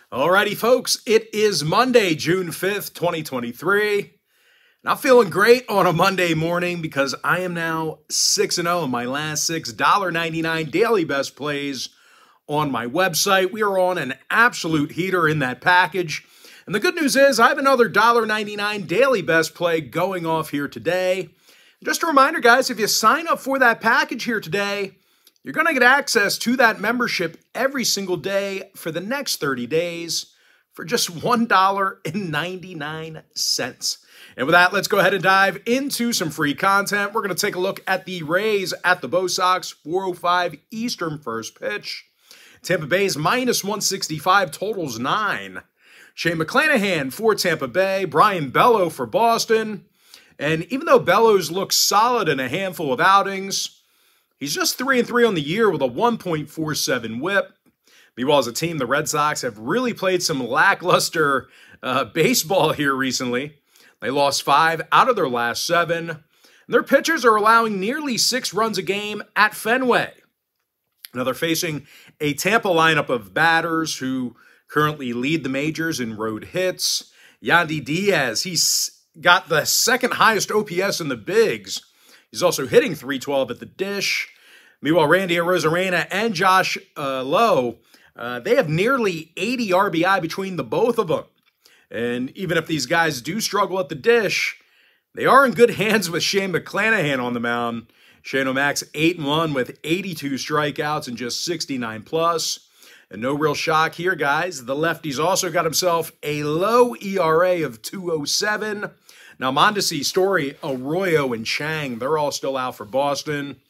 Alrighty, folks, it is Monday, June 5th, 2023. And I'm feeling great on a Monday morning because I am now 6-0 in my last six $1.99 daily best plays on my website. We are on an absolute heater in that package. And the good news is I have another $1.99 daily best play going off here today. Just a reminder, guys, if you sign up for that package here today, you're going to get access to that membership every single day for the next 30 days for just $1.99. And with that, let's go ahead and dive into some free content. We're going to take a look at the Rays at the Bo Sox, 4:05 Eastern first pitch. Tampa Bay's minus 165, totals 9. Shane McClanahan for Tampa Bay, Brian Bello for Boston. And even though Bellows looks solid in a handful of outings, he's just 3-3 on the year with a 1.47 whip. Meanwhile, as a team, the Red Sox have really played some lackluster baseball here recently. They lost 5 out of their last 7. And their pitchers are allowing nearly 6 runs a game at Fenway. Now, they're facing a Tampa lineup of batters who currently lead the majors in road hits. Yandy Diaz, he's got the second highest OPS in the bigs. He's also hitting .312 at the dish. Meanwhile, Randy Arozarena and Josh Lowe, they have nearly 80 RBI between the both of them. And even if these guys do struggle at the dish, they are in good hands with Shane McClanahan on the mound. Shane O'Mac 8-1 with 82 strikeouts and just 69 plus. And no real shock here, guys. The lefty's also got himself a low ERA of 2.07. Now, Mondesi, Story, Arroyo, and Chang, they're all still out for Boston.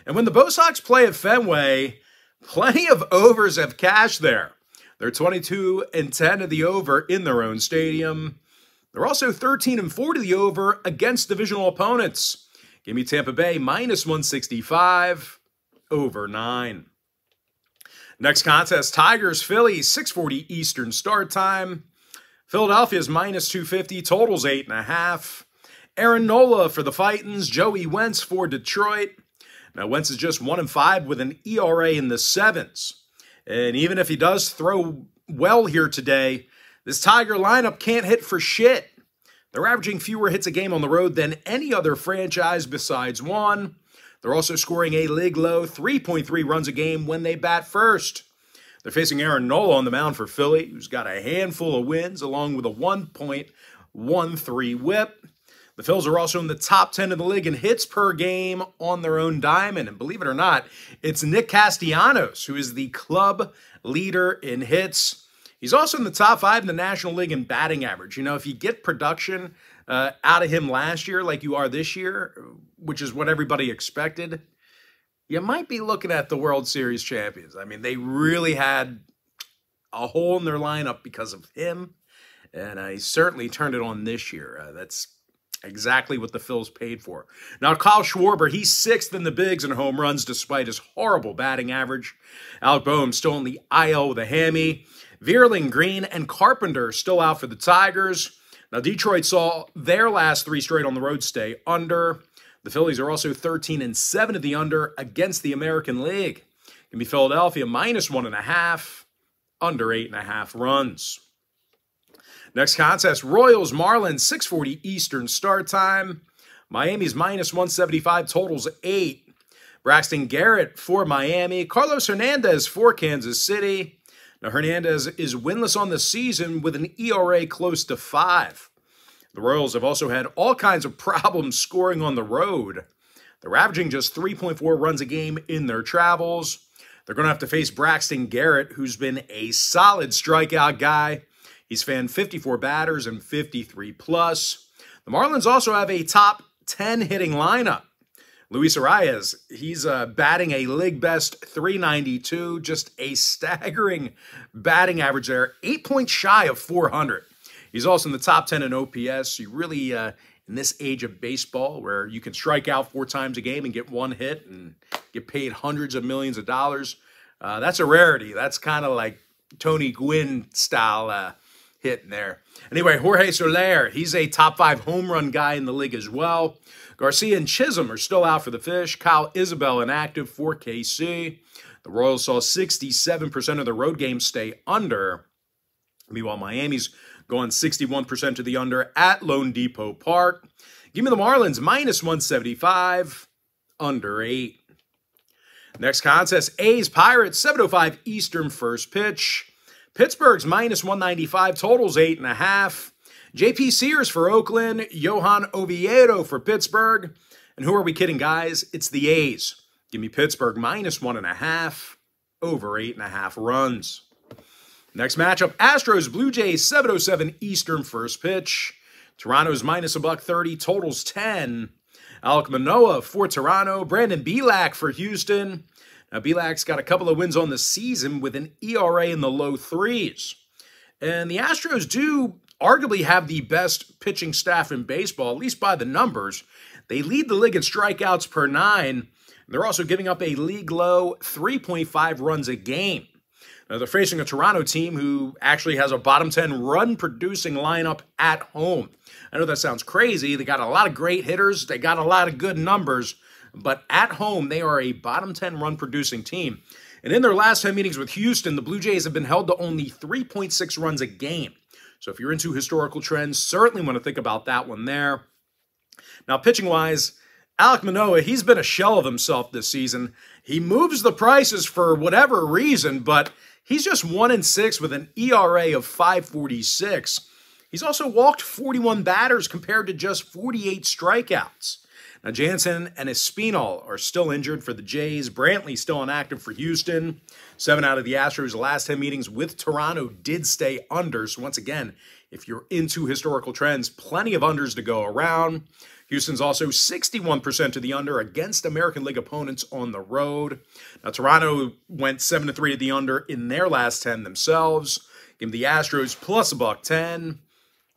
And when the Bo Sox play at Fenway, plenty of overs have cashed there. They're 22-10 of the over in their own stadium. They're also 13-4 to the over against divisional opponents. Give me Tampa Bay minus 165, over 9. Next contest, Tigers, Phillies, 6:40 Eastern start time. Philadelphia's minus 250, totals 8.5. Aaron Nola for the Titans, Joey Wentz for Detroit. Now, Wentz is just 1-5 with an ERA in the 7s. And even if he does throw well here today, this Tiger lineup can't hit for shit. They're averaging fewer hits a game on the road than any other franchise besides one. They're also scoring a league-low 3.3 runs a game when they bat first. They're facing Aaron Nola on the mound for Philly, who's got a handful of wins along with a 1.13 whip. The Phils are also in the top 10 of the league in hits per game on their own diamond. And believe it or not, it's Nick Castellanos, who is the club leader in hits. He's also in the top 5 in the National League in batting average. You know, if you get production out of him last year like you are this year, which is what everybody expected, you might be looking at the World Series champions. I mean, they really had a hole in their lineup because of him, and he certainly turned it on this year. That's exactly what the Phils paid for. Now, Kyle Schwarber, he's 6th in the bigs in home runs despite his horrible batting average. Alec Boehm still in the IL with a hammy. Vierling, Green, and Carpenter still out for the Tigers. Now, Detroit saw their last 3 straight on the road stay under. The Phillies are also 13-7 of the under against the American League. Give me Philadelphia minus 1.5, under 8.5 runs. Next contest, Royals, Marlins, 6:40 Eastern start time. Miami's minus 175, totals 8. Braxton Garrett for Miami. Carlos Hernandez for Kansas City. Now, Hernandez is winless on the season with an ERA close to 5. The Royals have also had all kinds of problems scoring on the road. They're averaging just 3.4 runs a game in their travels. They're going to have to face Braxton Garrett, who's been a solid strikeout guy. He's fanned 54 batters and 53 plus. The Marlins also have a top 10 hitting lineup. Luis Arias, he's batting a league best .392, just a staggering batting average there, 8 points shy of 400. He's also in the top 10 in OPS. You really, in this age of baseball where you can strike out 4 times a game and get 1 hit and get paid hundreds of millions of dollars, that's a rarity. That's kind of like Tony Gwynn style hitting there. Anyway, Jorge Soler, he's a top 5 home run guy in the league as well. Garcia and Chisholm are still out for the Fish. Kyle Isabel inactive for KC. The Royals saw 67% of the road games stay under. Meanwhile, Miami's going 61% to the under at Lone Depot Park. Give me the Marlins minus 175, under 8. Next contest, A's Pirates, 7:05 Eastern first pitch. Pittsburgh's minus 195, totals 8.5. JP Sears for Oakland, Johan Oviedo for Pittsburgh. And who are we kidding, guys? It's the A's. Give me Pittsburgh minus 1.5, over 8.5 runs. Next matchup, Astros Blue Jays, 7:07 Eastern first pitch. Toronto's minus $130, totals 10. Alek Manoah for Toronto, Brandon Bielak for Houston. Now, Bielak's got a couple of wins on the season with an ERA in the low 3s. And the Astros do arguably have the best pitching staff in baseball, at least by the numbers. They lead the league in strikeouts per 9. They're also giving up a league-low 3.5 runs a game. Now, they're facing a Toronto team who actually has a bottom 10 run-producing lineup at home. I know that sounds crazy. They got a lot of great hitters. They got a lot of good numbers. But at home, they are a bottom 10 run-producing team. And in their last 10 meetings with Houston, the Blue Jays have been held to only 3.6 runs a game. So if you're into historical trends, certainly want to think about that one there. Now, pitching-wise, Alek Manoah, he's been a shell of himself this season. He moves the prices for whatever reason, but he's just 1-6 with an ERA of 5.46. He's also walked 41 batters compared to just 48 strikeouts. Now, Jansen and Espinal are still injured for the Jays. Brantley still inactive for Houston. 7 out of the Astros' last 10 meetings with Toronto did stay under. So once again, if you're into historical trends, plenty of unders to go around. Houston's also 61% to the under against American League opponents on the road. Now, Toronto went 7-3 to the under in their last 10 themselves. Give the Astros plus $110,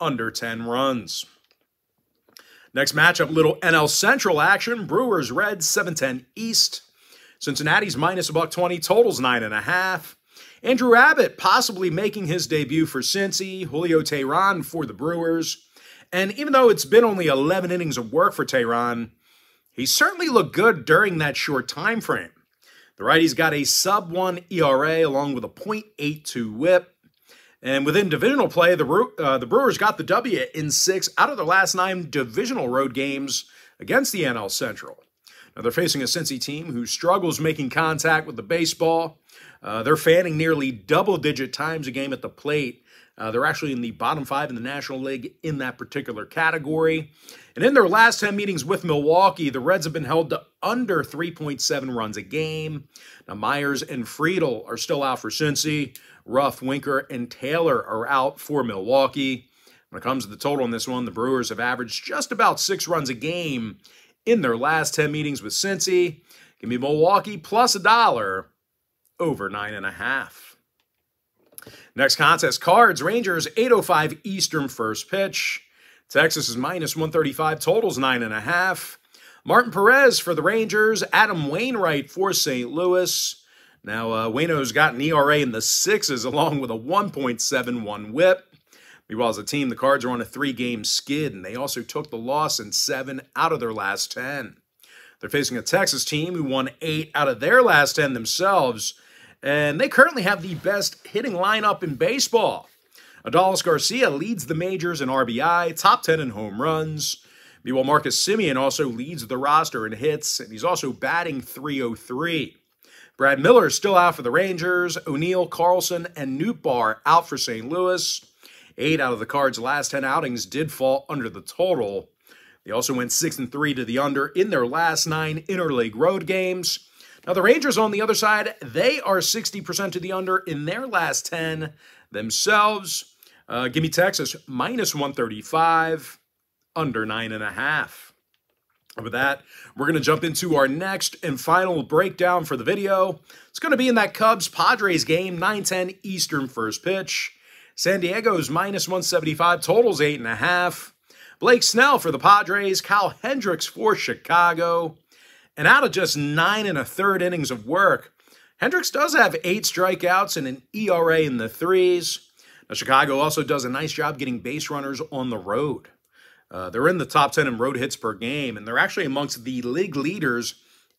under 10 runs. Next matchup, little NL Central action. Brewers Reds, 7:10 East. Cincinnati's minus $120, totals 9.5. Andrew Abbott possibly making his debut for Cincy. Julio Teheran for the Brewers. And even though it's been only 11 innings of work for Teheran, he certainly looked good during that short time frame. The righty's got a sub-1 ERA along with a .82 whip. And within divisional play, the Brewers got the W in 6 out of their last 9 divisional road games against the NL Central. Now, they're facing a Cincy team who struggles making contact with the baseball. They're fanning nearly double-digit times a game at the plate. They're actually in the bottom 5 in the National League in that particular category. And in their last 10 meetings with Milwaukee, the Reds have been held to under 3.7 runs a game. Now, Myers and Friedel are still out for Cincy. Ruff, Winker, and Taylor are out for Milwaukee. When it comes to the total in this one, the Brewers have averaged just about 6 runs a game in their last 10 meetings with Cincy. Give me Milwaukee plus $1, over 9.5. Next contest, Cards, Rangers, 8:05 Eastern first pitch. Texas is minus 135, totals 9.5. Martin Perez for the Rangers, Adam Wainwright for St. Louis. Now, Waino's got an ERA in the 6s along with a 1.71 whip. Meanwhile, as a team, the Cards are on a 3-game skid, and they also took the loss in 7 out of their last 10. They're facing a Texas team who won 8 out of their last 10 themselves, and they currently have the best hitting lineup in baseball. Adolis Garcia leads the majors in RBI, top 10 in home runs. Meanwhile, Marcus Semien also leads the roster in hits, and he's also batting .303. Brad Miller is still out for the Rangers. O'Neill, Carlson, and Nootbaar out for St. Louis. 8 out of the Cards' last 10 outings did fall under the total. They also went 6-3 to the under in their last 9 interleague road games. Now, the Rangers on the other side, they are 60% to the under in their last 10 themselves. Give me Texas minus 135, under 9.5. With that, we're going to jump into our next and final breakdown for the video. It's going to be in that Cubs-Padres game, 9:10 Eastern first pitch. San Diego's minus 175, totals 8.5. Blake Snell for the Padres, Kyle Hendricks for Chicago. And out of just 9 1/3 innings of work, Hendricks does have 8 strikeouts and an ERA in the 3s. Now, Chicago also does a nice job getting base runners on the road. They're in the top 10 in road hits per game, and they're actually amongst the league leaders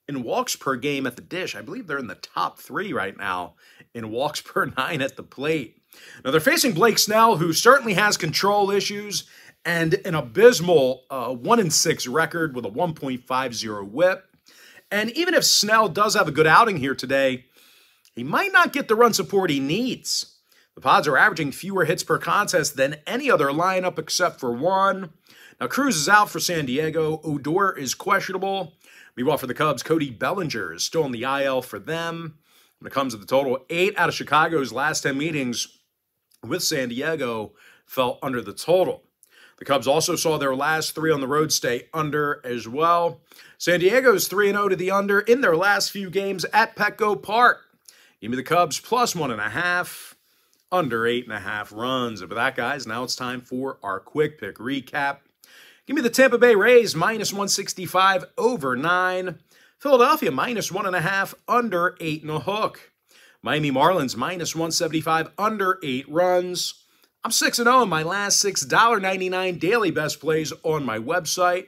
in walks per game at the dish. I believe they're in the top 3 right now in walks per 9 at the plate. Now, they're facing Blake Snell, who certainly has control issues and an abysmal 1-6 record with a 1.50 whip. And even if Snell does have a good outing here today, he might not get the run support he needs. The Pods are averaging fewer hits per contest than any other lineup except for one. Now, Cruz is out for San Diego. Odor is questionable. Meanwhile, for the Cubs, Cody Bellinger is still on the IL for them. When it comes to the total, 8 out of Chicago's last 10 meetings with San Diego fell under the total. The Cubs also saw their last 3 on the road stay under as well. San Diego's 3-0 to the under in their last few games at Petco Park. Give me the Cubs plus 1.5, under 8.5 runs. And with that, guys, now it's time for our quick pick recap. Give me the Tampa Bay Rays minus 165 over 9. Philadelphia minus 1.5 under 8.5. Miami Marlins minus 175 under 8 runs. I'm 6-0 in my last $6.99 daily best plays on my website.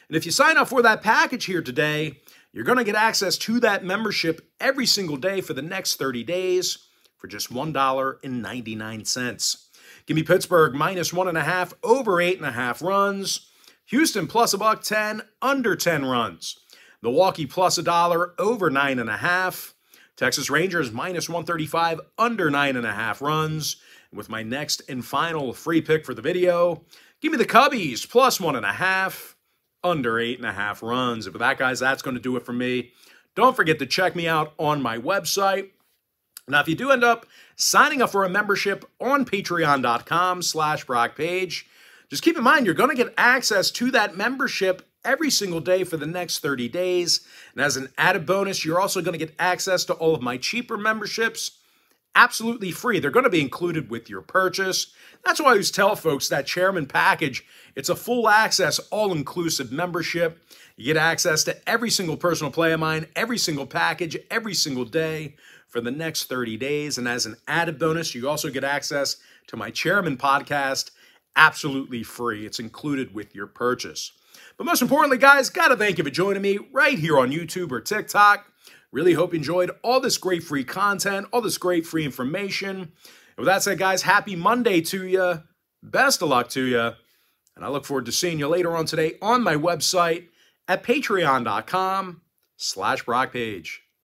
And if you sign up for that package here today, you're going to get access to that membership every single day for the next 30 days for just $1.99. Give me Pittsburgh minus 1.5 over 8.5 runs. Houston plus $1.10 under 10 runs. Milwaukee plus $1 over 9.5. Texas Rangers minus 135 under 9.5 runs. And with my next and final free pick for the video, give me the Cubbies plus 1.5 under 8.5 runs. And with that, guys, that's going to do it for me. Don't forget to check me out on my website. Now, if you do end up signing up for a membership on patreon.com/BrockPage, just keep in mind, you're going to get access to that membership every single day for the next 30 days. And as an added bonus, you're also going to get access to all of my cheaper memberships absolutely free. They're going to be included with your purchase. That's why I always tell folks that Chairman package, it's a full access, all-inclusive membership. You get access to every single personal play of mine, every single package, every single day for the next 30 days. And as an added bonus, you also get access to my Chairman podcast absolutely free. It's included with your purchase. But most importantly, guys, got to thank you for joining me right here on YouTube or TikTok. Really hope you enjoyed all this great free content, all this great free information. And with that said, guys, happy Monday to you. Best of luck to you. And I look forward to seeing you later on today on my website at patreon.com/BrockPage.